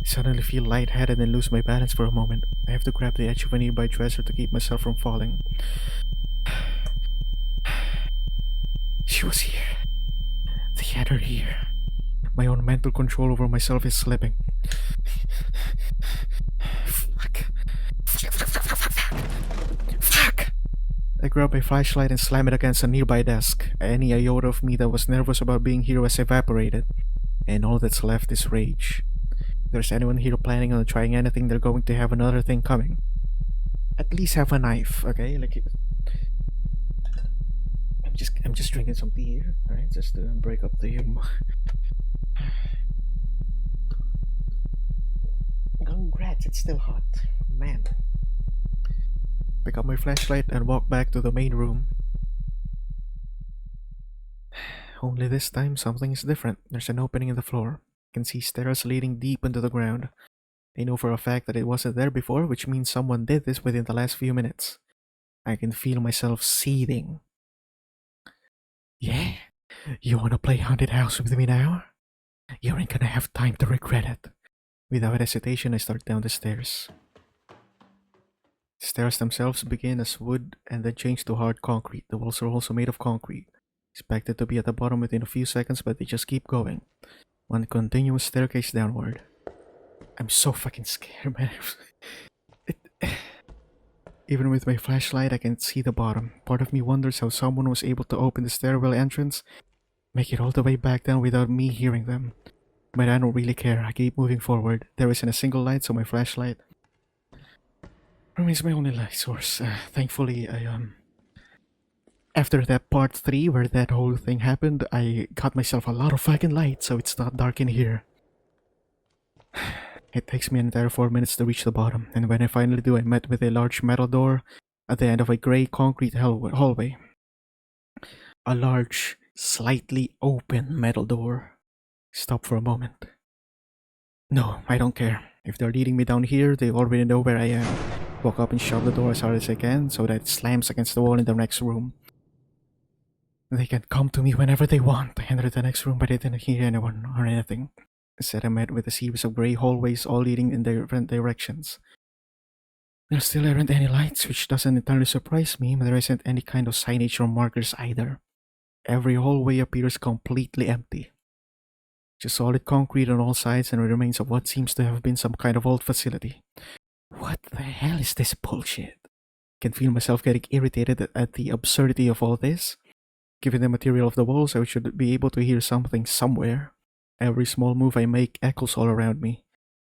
S1: I suddenly feel lightheaded and lose my balance for a moment. I have to grab the edge of a nearby dresser to keep myself from falling. She was here. They had her here. My own mental control over myself is slipping. Fuck. Fuck! I grab my flashlight and slam it against a nearby desk. Any iota of me that was nervous about being here was evaporated, and all that's left is rage. If there's anyone here planning on trying anything, they're going to have another thing coming. At least have a knife, okay? I'm just drinking some tea here, alright? Just to break up the Congrats, it's still hot. Man. Pick up my flashlight and walk back to the main room. Only this time, something is different. There's an opening in the floor. I can see stairs leading deep into the ground. I know for a fact that it wasn't there before, which means someone did this within the last few minutes. I can feel myself seething. Yeah? You wanna play haunted house with me now? You ain't gonna have time to regret it. Without hesitation, I start down the stairs. The stairs themselves begin as wood and then change to hard concrete. The walls are also made of concrete. Expected to be at the bottom within a few seconds, but they just keep going. One continuous staircase downward. I'm so fucking scared, man. Even with my flashlight, I can see the bottom. Part of me wonders how someone was able to open the stairwell entrance, make it all the way back down without me hearing them. But I don't really care. I keep moving forward. There isn't a single light, so my flashlight remains my only light source. Thankfully, after that part 3 where that whole thing happened, I got myself a lot of fucking light, so it's not dark in here. It takes me an entire 4 minutes to reach the bottom, and when I finally do, I'm met with a large metal door at the end of a grey concrete hallway. A large, slightly open metal door. Stop for a moment. No, I don't care. If they're leading me down here, they already know where I am. Walk up and shove the door as hard as I can so that it slams against the wall in the next room. They can come to me whenever they want. I entered the next room, but I didn't hear anyone or anything. Instead, I met with a series of grey hallways all leading in different directions. There still aren't any lights, which doesn't entirely surprise me, but there isn't any kind of signage or markers either. Every hallway appears completely empty. Just solid concrete on all sides and remains of what seems to have been some kind of old facility. What the hell is this bullshit? I can feel myself getting irritated at the absurdity of all this. Given the material of the walls, I should be able to hear something somewhere. Every small move I make echoes all around me.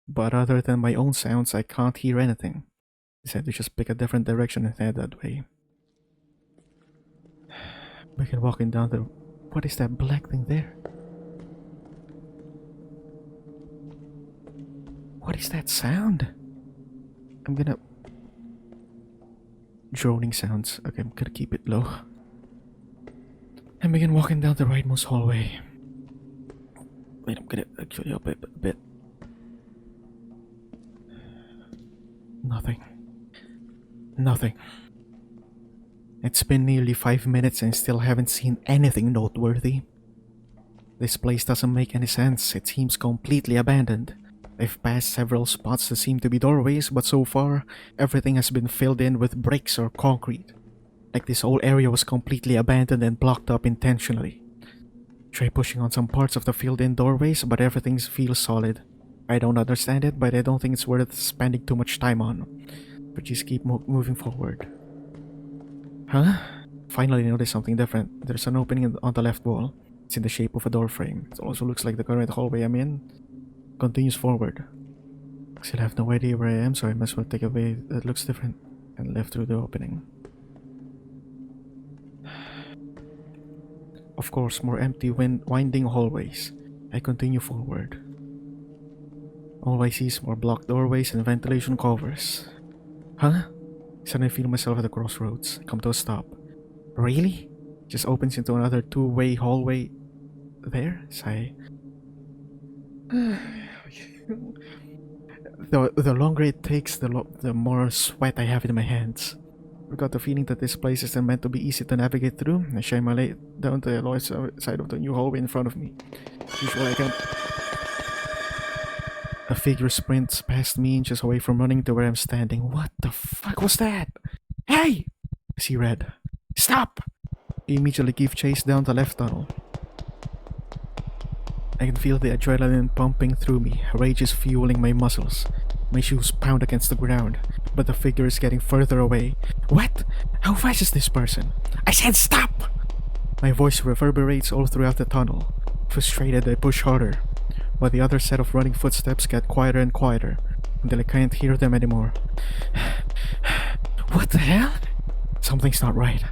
S1: But other than my own sounds, I can't hear anything. I decided to just pick a different direction and head that way. Begin walking down the... What is that black thing there? What is that sound? I'm gonna... Droning sounds. Okay, I'm gonna keep it low. And begin walking down the rightmost hallway. Wait, I'm gonna actually up it a bit. Nothing. Nothing. It's been nearly 5 minutes and still haven't seen anything noteworthy. This place doesn't make any sense. It seems completely abandoned. I've passed several spots that seem to be doorways, but so far, everything has been filled in with bricks or concrete. Like this whole area was completely abandoned and blocked up intentionally. Try pushing on some parts of the filled-in doorways, but everything feels solid. I don't understand it, but I don't think it's worth spending too much time on. But just keep moving forward. Huh? Finally noticed something different. There's an opening on the left wall. It's in the shape of a door frame. It also looks like the current hallway I'm in. Continues forward. I still have no idea where I am, so I must well take a way that looks different and left through the opening. Of course, more empty winding hallways. I continue forward. All I see is more blocked doorways and ventilation covers. Huh? Suddenly I feel myself at the crossroads. I come to a stop. Really? Just opens into another two-way hallway there? Sigh. The longer it takes, the more sweat I have in my hands. I got the feeling that this place isn't meant to be easy to navigate through. I shine my light down the lower side of the new hallway in front of me. Usually I can. A figure sprints past me inches away from running to where I'm standing. What the fuck was that? Hey! I see red. Stop! I immediately give chase down the left tunnel. I can feel the adrenaline pumping through me. Rage is fueling my muscles. My shoes pound against the ground, but the figure is getting further away. What? How fast is this person? I said stop! My voice reverberates all throughout the tunnel. Frustrated, I push harder, while the other set of running footsteps get quieter and quieter, until I can't hear them anymore. What the hell? Something's not right.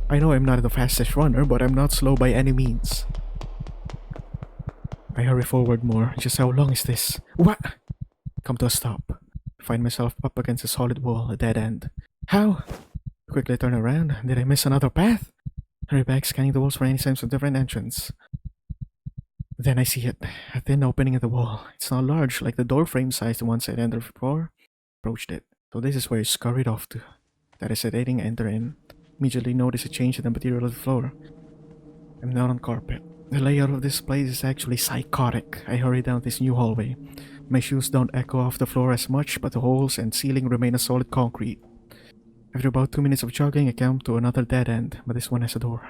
S1: I know I'm not the fastest runner, but I'm not slow by any means. I hurry forward more. Just how long is this? What? Come to a stop. I find myself up against a solid wall, a dead end. How? I quickly turn around. Did I miss another path? Hurry back, scanning the walls for any signs of different entrance. Then I see it. A thin opening in the wall. It's not large, like the door frame size the ones I'd entered before. Approached it. So this is where I scurried off to. That is hesitating, enter in. Immediately notice a change in the material of the floor. I'm now on carpet. The layout of this place is actually psychotic. I hurry down this new hallway. My shoes don't echo off the floor as much, but the holes and ceiling remain a solid concrete. After about 2 minutes of jogging, I come to another dead end, but this one has a door.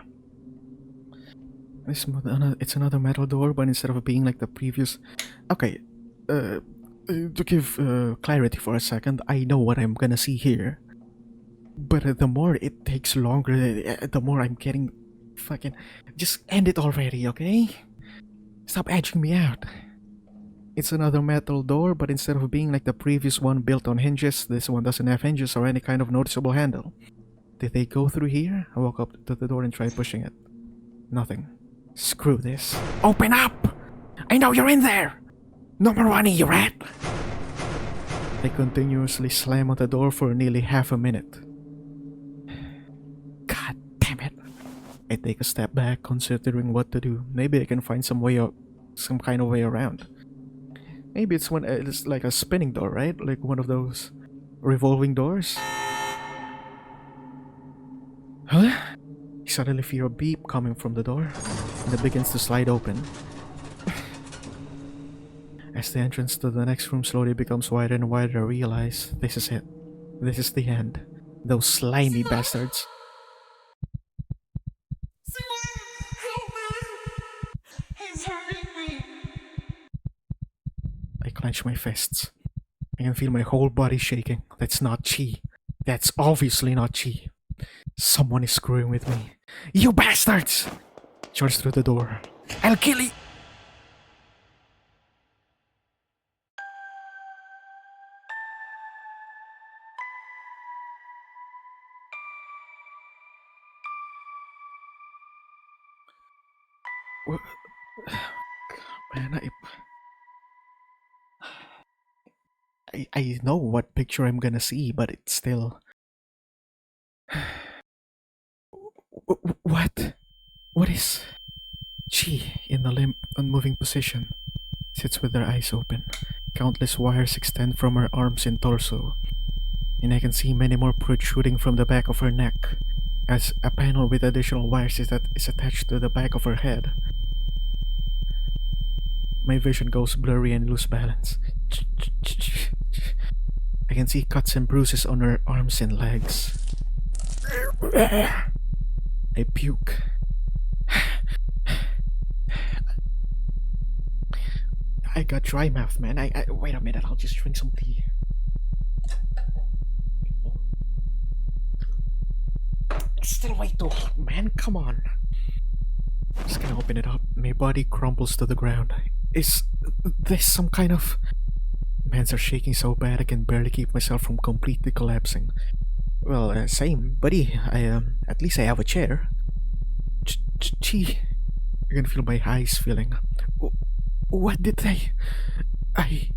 S1: It's another metal door, but instead of being like the previous... Okay, to give clarity for a second, I know what I'm gonna see here. But the more it takes longer, the more I'm getting fucking... Just end it already, okay? Stop edging me out. It's another metal door, but instead of being like the previous one built on hinges, this one doesn't have hinges or any kind of noticeable handle. Did they go through here? I walk up to the door and try pushing it. Nothing. Screw this. Open up! I know you're in there! No more running, you rat! I continuously slam on the door for nearly half a minute. God damn it. I take a step back, considering what to do. Maybe I can find some kind of way around. Maybe it's like a spinning door, right? Like one of those revolving doors. Huh? I suddenly feel a beep coming from the door, and it begins to slide open. As the entrance to the next room slowly becomes wider and wider, I realize this is it. This is the end. Those slimy bastards.
S5: He's hurting me.
S1: I clench my fists. I can feel my whole body shaking. That's not chi. That's obviously not chi. Someone is screwing with me. You bastards! Charge through the door. I'll kill you! What? Man, I know what picture I'm gonna see, but it's still... What? What is... Chi, in a limp, unmoving position, sits with her eyes open. Countless wires extend from her arms and torso, and I can see many more protruding from the back of her neck, as a panel with additional wires is attached to the back of her head. My vision goes blurry and lose balance. I can see cuts and bruises on her arms and legs. I puke. I got dry mouth, man. I wait a minute, I'll just drink some tea. It's still way too hot, man. Come on. Just gonna open it up. My body crumbles to the ground. Is this some kind of... My hands are shaking so bad I can barely keep myself from completely collapsing. Well, same, buddy. At least I have a chair. Gee. I can feel my eyes filling. What did they? I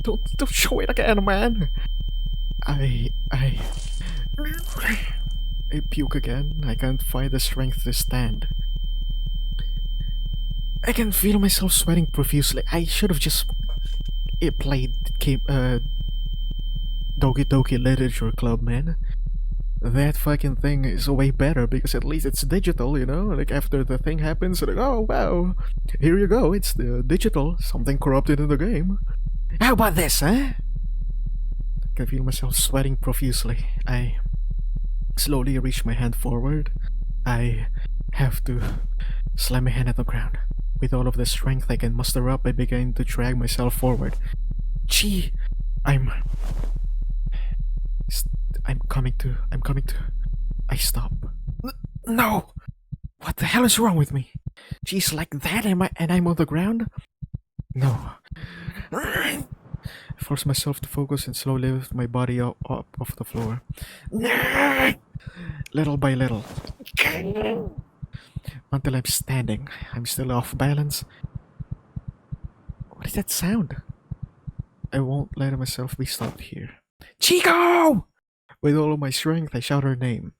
S1: don't show it again, man. I I puke again. I can't find the strength to stand. I can feel myself sweating profusely. I should have just played Doki Doki Literature Club, man. That fucking thing is way better because at least it's digital, you know? Like after the thing happens, like, oh wow, here you go, it's the digital, something corrupted in the game. How about this, huh? I can feel myself sweating profusely. I slowly reach my hand forward. I have to slam my hand at the ground. With all of the strength I can muster up, I begin to drag myself forward. Gee, I'm I'm coming to. I'm coming to. I stop. No! What the hell is wrong with me? Jeez, like that and I'm on the ground? No. I force myself to focus and slowly lift my body up off the floor. Little by little. Until I'm standing. I'm still off balance. What is that sound? I won't let myself be stopped here. Chico! With all of my strength, I shout her name.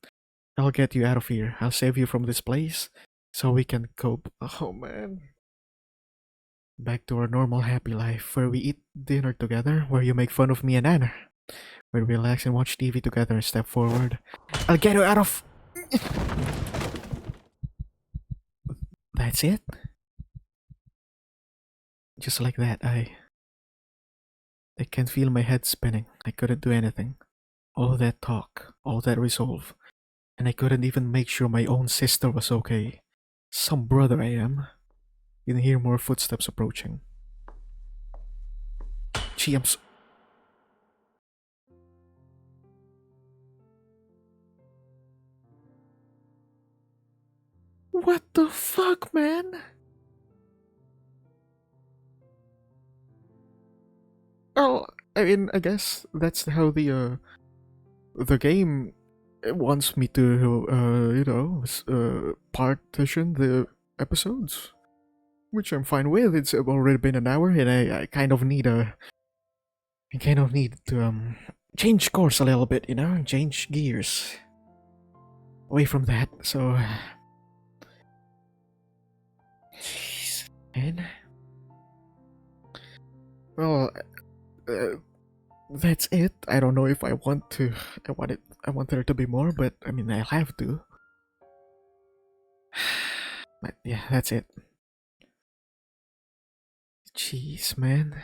S1: I'll get you out of here. I'll save you from this place so we can cope. Oh man. Back to our normal happy life where we eat dinner together, where you make fun of me and Anna, where we relax and watch TV together and step forward. I'll get you out of. That's it? Just like that, I can feel my head spinning. I couldn't do anything. All that talk, all that resolve, and I couldn't even make sure my own sister was okay. Some brother I am. You can hear more footsteps approaching. Gee, I'm so. What the fuck, man? Oh, I mean, I guess that's how the game wants me to partition the episodes, which I'm fine with. It's already been an hour, and I kind of need to change course a little bit, you know, change gears away from that. So, jeez, man. Well, uh, that's it. I don't know if I want to. I want there to be more, but I mean, I'll have to. But yeah, that's it. Jeez, man.